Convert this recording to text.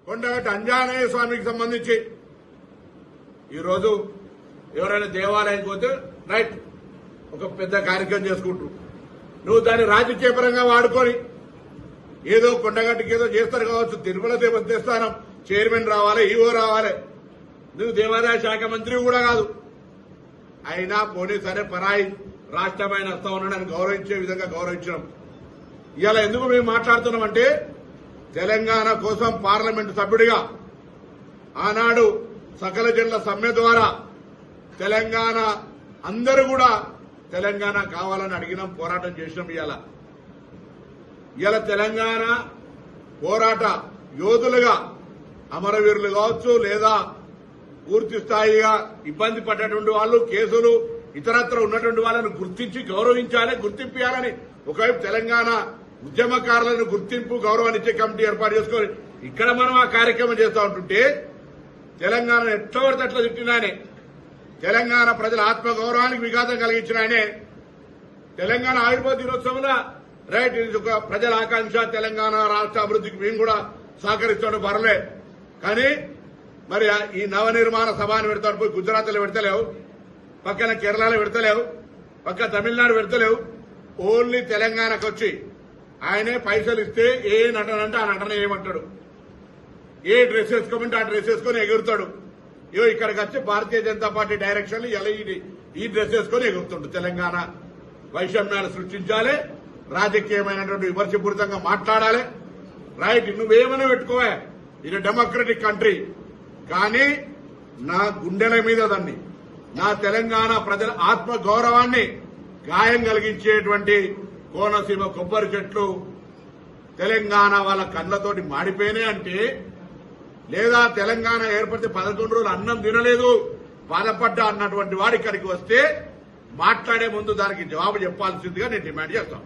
కొండగట్టు అంజనేయ స్వామికి సంబంధించి ఈరోజు ఎవరైనా దేవాలయానికి పోతే రైట్ ఒక పెద్ద కార్యక్రమం చేసుకుంటారు. నువ్వు దాన్ని రాజకీయపరంగా వాడుకొని ఏదో కొండగట్టుకి ఏదో చేస్తారు కావచ్చు. తిరుమల దేవస్థానం చైర్మన్ రావాలి, ఈవో రావాలి. నువ్వు దేవాదాయ శాఖ మంత్రి కూడా కాదు. అయినా పోనీ సరే పరాయి రాష్ట్రమైన వస్తా ఉన్నాడని గౌరవించే విధంగా గౌరవించడం. ఇవాళ ఎందుకు మేము మాట్లాడుతున్నామంటే తెలంగాణ కోసం పార్లమెంటు సభ్యుడిగా ఆనాడు సకల జనుల సమ్మె ద్వారా తెలంగాణ అందరూ కూడా తెలంగాణ కావాలని అడిగినాం, పోరాటం చేసినాం. ఇవాళ తెలంగాణ పోరాట యోధులుగా అమరవీరులు కావచ్చు, లేదా పూర్తి స్థాయిగా ఇబ్బంది పడ్డటువంటి వాళ్ళు, కేసులు ఇతరత్ర ఉన్నటువంటి వాళ్ళను గుర్తించి గౌరవించాలి, గుర్తించాలని ఒకవైపు తెలంగాణ ఉద్యమకారులను గుర్తింపు గౌరవాన్ని ఇచ్చే కమిటీ ఏర్పాటు చేసుకొని ఇక్కడ మనం ఆ కార్యక్రమం చేస్తూ ఉంటుంటే తెలంగాణ ఎట్లా పడితే అట్లా తిట్టినాయనే, తెలంగాణ ప్రజల ఆత్మగౌరవానికి విఘాతం కలిగించిన ఆయనే తెలంగాణ ఆవిర్భావ దినోత్సవంలో రైట్ ఇది ఒక ప్రజల ఆకాంక్ష, తెలంగాణ రాష్ట్ర అభివృద్ధికి మేము కూడా సహకరిస్తాడు పర్లే. కానీ మరి ఈ నవనిర్మాణ సభను పెడతాడు పోయి గుజరాత్లో పెడతలేవు, పక్కన కేరళలో పెడతలేవు, పక్క తమిళనాడు పెడతలేవు. ఓన్లీ తెలంగాణకు వచ్చి ఆయనే పైసలు ఇస్తే ఏ నటన అంటే ఆ నటన ఏమంటాడు, ఏ డ్రెస్ వేసుకోమంటే ఆ డ్రెస్ వేసుకొని ఎగురుతాడు. ఇక్కడికి వచ్చి భారతీయ జనతా పార్టీ డైరెక్షన్ ఇలా ఈ డ్రెస్ వేసుకొని ఎగురుతుండు. తెలంగాణ వైషమ్యాలు సృష్టించాలి, రాజకీయమైనటువంటి విమర్శపూరితంగా మాట్లాడాలి. రైట్ నువ్వేమైనా పెట్టుకోవా, ఇది డెమోక్రటిక్ కంట్రీ. కానీ నా గుండెల మీద దాన్ని, నా తెలంగాణ ప్రజల ఆత్మ గౌరవాన్ని గాయం కలిగించేటువంటి కోనసీమ కొబ్బరి చెట్లు తెలంగాణ వాళ్ళ కళ్ళతోటి మాడిపోయినాయి అంటే, లేదా తెలంగాణ ఏర్పడితే 11 రోజులు అన్నం తినలేదు బాధపడ్డా అన్నటువంటి వాడు ఇక్కడికి వస్తే మాట్లాడే ముందు దానికి జవాబు చెప్పాల్సిందిగా నేను డిమాండ్ చేస్తాను.